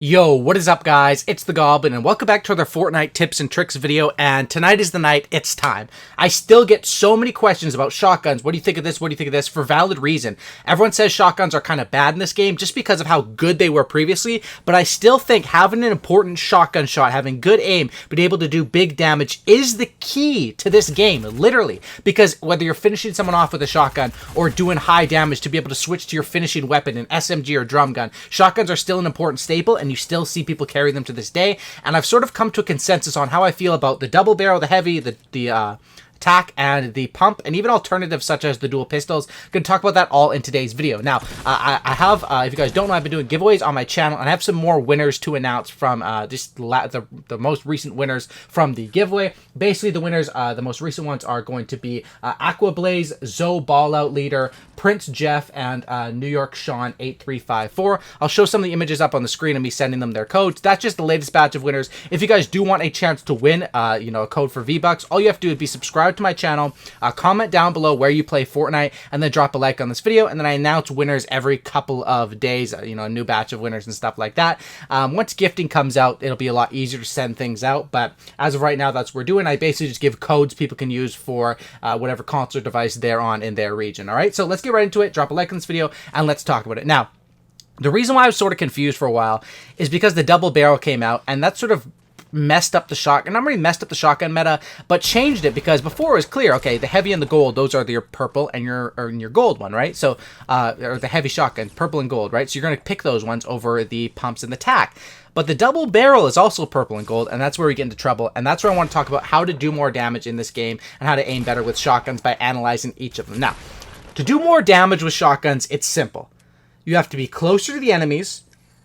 Yo, what is up guys? It's the Goblin and welcome back to another Fortnite tips and tricks video, and tonight is the night. It's time. I still get so many questions about shotguns. What do you think of this? What do you think of this? For valid reason. Everyone says shotguns are kind of bad in this game just because of how good they were previously, but I still think having an important shotgun shot, having good aim, being able to do big damage is the key to this game, literally. Because whether you're finishing someone off with a shotgun or doing high damage, to be able to switch to your finishing weapon, an SMG or drum gun, shotguns are still an important staple, and you still see people carry them to this day. And I've sort of come to a consensus on how I feel about the double barrel, the heavy, the tack, and the pump, and even alternatives such as the dual pistols. I'm going to talk about that all in today's video. Now, I have, if you guys don't know, I've been doing giveaways on my channel, and I have some more winners to announce from the most recent winners from the giveaway. Basically, the winners, the most recent ones are going to be Aqua Blaze, Zoe Ballout Leader, Prince Jeff, and New York Sean 8354. I'll show some of the images up on the screen and me sending them their codes. That's just the latest batch of winners. If you guys do want a chance to win, a code for V-Bucks, all you have to do is be subscribed to my channel, comment down below where you play Fortnite, and then drop a like on this video, and then I announce winners every couple of days, a new batch of winners and stuff like that. Once gifting comes out, it'll be a lot easier to send things out, but as of right now, that's what we're doing. I basically just give codes people can use for whatever console device they're on in their region. All right, so let's get right into it. Drop a like on this video, and let's talk about it. Now, the reason why I was sort of confused for a while is because the double barrel came out, and that sort of messed up the shotgun. Not really messed up the shotgun meta, but changed it, because before it was clear, okay, the heavy and the gold, those are your purple and your gold one, right? So, or the heavy shotgun, purple and gold, right? So you're going to pick those ones over the pumps and the tack. But the double barrel is also purple and gold, and that's where we get into trouble, and that's where I want to talk about how to do more damage in this game and how to aim better with shotguns by analyzing each of them. Now, to do more damage with shotguns, it's simple. You have to be closer to the enemies,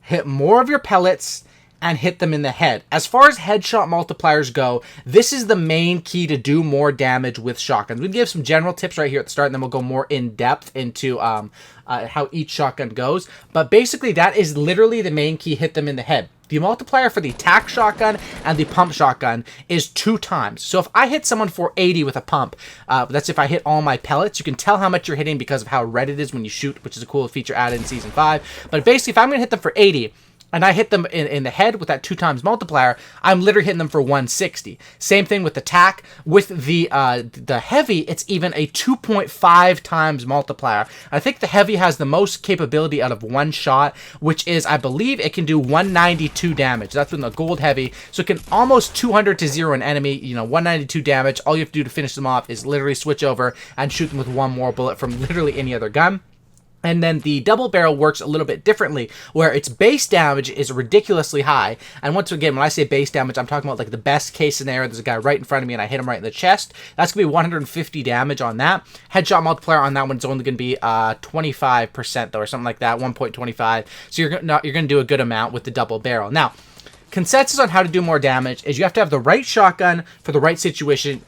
hit more of your pellets, and hit them in the head. As far as headshot multipliers go, this is the main key to do more damage with shotguns. We can give some general tips right here at the start, and then we'll go more in depth into how each shotgun goes. But basically, that is literally the main key: hit them in the head. The multiplier for the tack shotgun and the pump shotgun is 2 times. So if I hit someone for 80 with a pump, that's if I hit all my pellets. You can tell how much you're hitting because of how red it is when you shoot, which is a cool feature added in Season 5. But basically, if I'm going to hit them for 80, and I hit them in the head with that 2 times multiplier, I'm literally hitting them for 160. Same thing with the tack. With the heavy, it's even a 2.5 times multiplier. I think the heavy has the most capability out of one shot, which is, I believe, it can do 192 damage. That's with the gold heavy. So it can almost 200 to 0 an enemy, 192 damage. All you have to do to finish them off is literally switch over and shoot them with one more bullet from literally any other gun. And then the double barrel works a little bit differently, where its base damage is ridiculously high. And once again, when I say base damage, I'm talking about like the best case scenario. There's a guy right in front of me and I hit him right in the chest. That's going to be 150 damage on that. Headshot multiplier on that one's only going to be 25% though, or something like that, 1.25. So you're going to do a good amount with the double barrel. Now, consensus on how to do more damage is you have to have the right shotgun for the right situation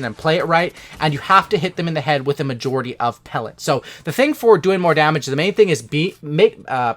and play it right, and you have to hit them in the head with a majority of pellets. So the thing for doing more damage, the main thing is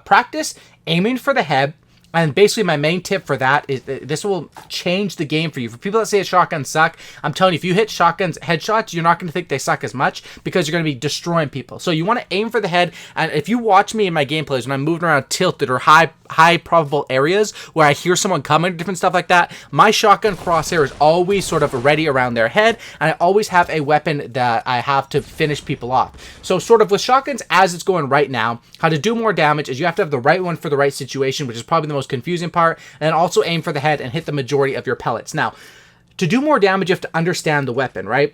practice aiming for the head. And basically, my main tip for that is this will change the game for you. For people that say shotguns suck, I'm telling you, if you hit shotguns headshots, you're not going to think they suck as much because you're going to be destroying people. So you want to aim for the head. And if you watch me in my gameplays when I'm moving around tilted or high probable areas where I hear someone coming, different stuff like that, my shotgun crosshair is always sort of ready around their head, and I always have a weapon that I have to finish people off. So sort of with shotguns as it's going right now, how to do more damage is you have to have the right one for the right situation, which is probably the most confusing part, and then also aim for the head and hit the majority of your pellets. Now, to do more damage, you have to understand the weapon, right?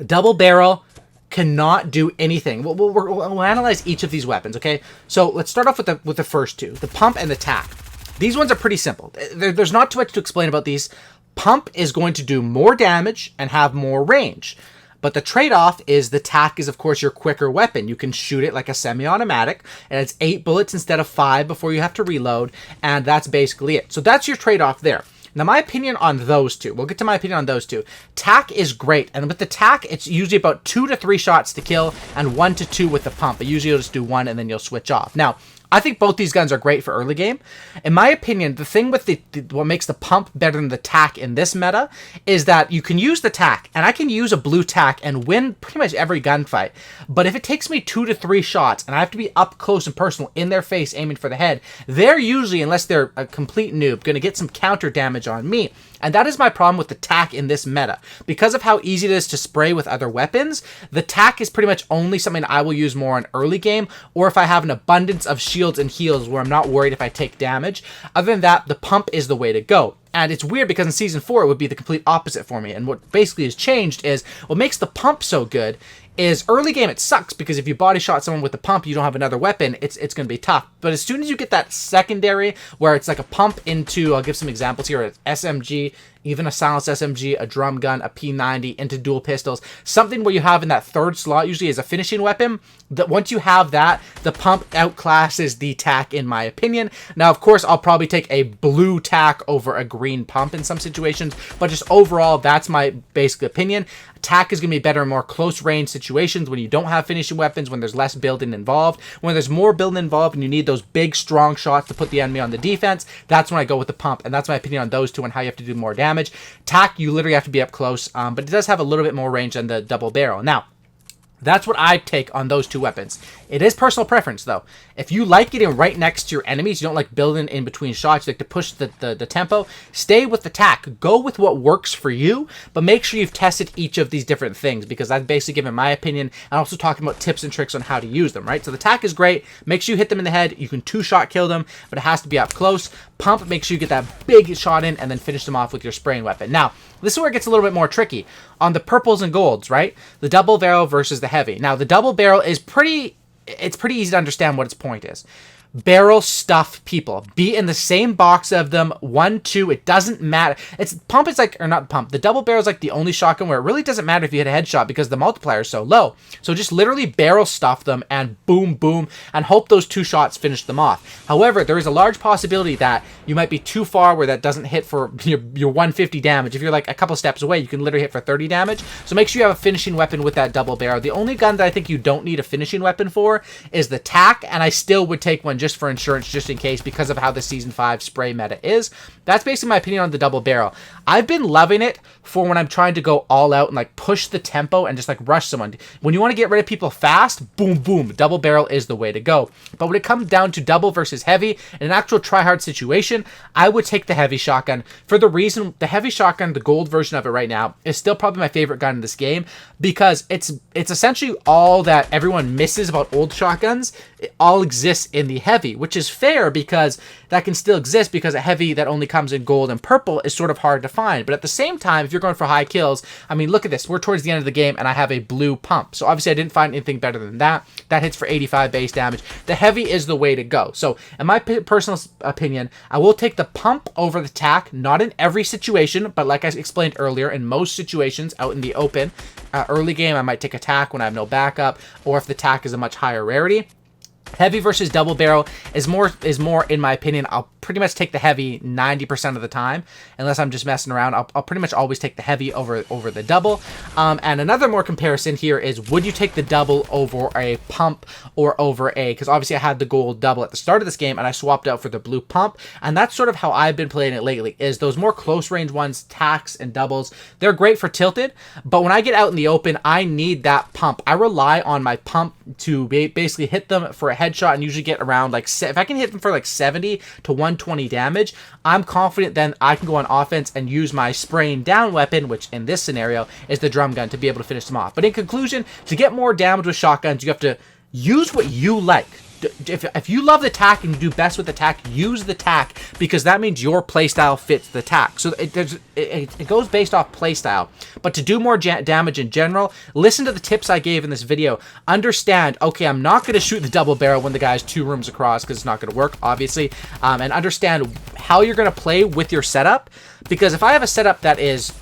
Double barrel cannot do anything. We'll analyze each of these weapons, okay? So let's start off with the first two, the pump and the tack. These ones are pretty simple. There's not too much to explain about these. Pump is going to do more damage and have more range. But the trade-off is the tack is, of course, your quicker weapon. You can shoot it like a semi-automatic, and it's 8 bullets instead of 5 before you have to reload, and that's basically it. So that's your trade-off there. Now, my opinion on those two, we'll get to my opinion on those two. Tack is great, and with the tack, it's usually about 2 to 3 shots to kill, and 1 to 2 with the pump. But usually you'll just do 1, and then you'll switch off. Now, I think both these guns are great for early game. In my opinion, the thing with what makes the pump better than the tack in this meta is that you can use the tack, and I can use a blue tack and win pretty much every gunfight. But if it takes me 2 to 3 shots, and I have to be up close and personal in their face aiming for the head, they're usually, unless they're a complete noob, going to get some counter damage on me. And that is my problem with the tack in this meta. Because of how easy it is to spray with other weapons, the tack is pretty much only something I will use more in early game, or if I have an abundance of shields and heals where I'm not worried if I take damage. Other than that, the pump is the way to go. And it's weird because in Season 4, it would be the complete opposite for me. And what basically has changed is, what makes the pump so good is early game it sucks, because if you body shot someone with the pump, you don't have another weapon, it's going to be tough. But as soon as you get that secondary, where it's like a pump into, I'll give some examples here, an SMG, even a silenced SMG, a drum gun, a P90, into dual pistols, something where you have in that third slot usually is a finishing weapon, that once you have that, the pump outclasses the tack in my opinion. Now, of course, I'll probably take a blue tack over a green pump in some situations, but just overall, that's my basic opinion. Tack is going to be better in more close range situations when you don't have finishing weapons, when there's less building involved. When there's more building involved and you need those big, strong shots to put the enemy on the defense, that's when I go with the pump. And that's my opinion on those two and how you have to do more damage. Tack, you literally have to be up close, but it does have a little bit more range than the double barrel. Now, that's what I take on those two weapons. It is personal preference, though. If you like getting right next to your enemies, you don't like building in between shots, you like to push the tempo, stay with the tack. Go with what works for you, but make sure you've tested each of these different things, because I've basically given my opinion and also talking about tips and tricks on how to use them, right? So the tack is great. Make sure you hit them in the head. You can 2-shot kill them, but it has to be up close. Pump, make sure you get that big shot in and then finish them off with your spraying weapon. Now, this is where it gets a little bit more tricky. On the purples and golds, right? The double barrel versus the heavy. Now, the double barrel is pretty easy to understand what its point is. Barrel stuff people. Be in the same box of them. 1, 2. It doesn't matter. It's pump is like, or not pump. The double barrel is like the only shotgun where it really doesn't matter if you hit a headshot because the multiplier is so low. So just literally barrel stuff them and boom, boom, and hope those 2 shots finish them off. However, there is a large possibility that you might be too far where that doesn't hit for your 150 damage. If you're like a couple steps away, you can literally hit for 30 damage. So make sure you have a finishing weapon with that double barrel. The only gun that I think you don't need a finishing weapon for is the tack, and I still would take one just for insurance, just in case, because of how the Season 5 spray meta is. That's basically my opinion on the double barrel. I've been loving it for when I'm trying to go all out and like push the tempo and just like rush someone. When you want to get rid of people fast, boom, boom, double barrel is the way to go. But when it comes down to double versus heavy, in an actual try-hard situation, I would take the heavy shotgun for the reason the heavy shotgun, the gold version of it right now, is still probably my favorite gun in this game, because it's essentially all that everyone misses about old shotguns. It all exists in the heavy, which is fair because that can still exist, because a heavy that only comes in gold and purple is sort of hard to find. But at the same time, if you're going for high kills, I mean, look at this. We're towards the end of the game and I have a blue pump. So obviously I didn't find anything better than that. That hits for 85 base damage. The heavy is the way to go. So in my personal opinion, I will take the pump over the tack, not in every situation, but like I explained earlier, in most situations out in the open. Early game, I might take a tack when I have no backup, or if the tack is a much higher rarity. Heavy versus double barrel is more, in my opinion. I'll pretty much take the heavy 90% of the time, unless I'm just messing around. I'll pretty much always take the heavy over the double. And another more comparison here is, would you take the double over a pump or over a, because obviously I had the gold double at the start of this game and I swapped out for the blue pump, and that's sort of how I've been playing it lately, is those more close range ones, tacks and doubles. They're great for tilted, but when I get out in the open, I need that pump. I rely on my pump to basically hit them for a headshot and usually get around like, if I can hit them for like 70 to 120 damage, I'm confident then I can go on offense and use my spraying down weapon, which in this scenario is the drum gun, to be able to finish them off. But in conclusion, to get more damage with shotguns, you have to use what you like. If you love the tack and you do best with the tack, use the tack, because that means your playstyle fits the tack. So it goes based off playstyle. But to do more damage in general, listen to the tips I gave in this video. Understand, okay, I'm not going to shoot the double barrel when the guy's 2 rooms across, because it's not going to work, obviously. And understand how you're going to play with your setup, because if I have a setup that is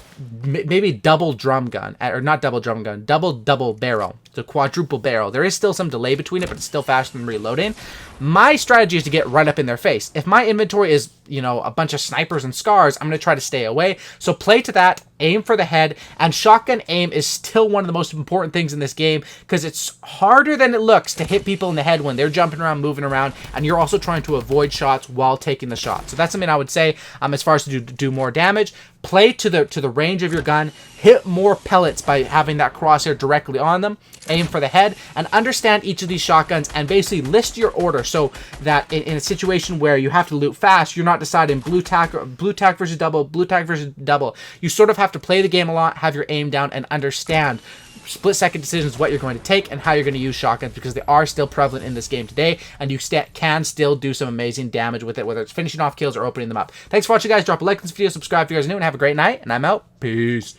maybe double drum gun, or not double drum gun, double barrel. the quadruple barrel. There is still some delay between it, but it's still faster than reloading. My strategy is to get right up in their face. If my inventory is, you know, a bunch of snipers and scars, I'm going to try to stay away. So play to that, aim for the head, and shotgun aim is still one of the most important things in this game because it's harder than it looks to hit people in the head when they're jumping around, moving around, and you're also trying to avoid shots while taking the shot. So that's something I would say as far as to do more damage. Play to the range of your gun, hit more pellets by having that crosshair directly on them, aim for the head, and understand each of these shotguns and basically list your order so that in a situation where you have to loot fast, you're not deciding blue tack versus double. You sort of have to play the game a lot, have your aim down, and understand split-second decisions, what you're going to take and how you're going to use shotguns, because they are still prevalent in this game today, and you can still do some amazing damage with it, whether it's finishing off kills or opening them up. Thanks for watching, guys. Drop a like on this video, subscribe if you guys are new, and have a great night, and I'm out. Peace.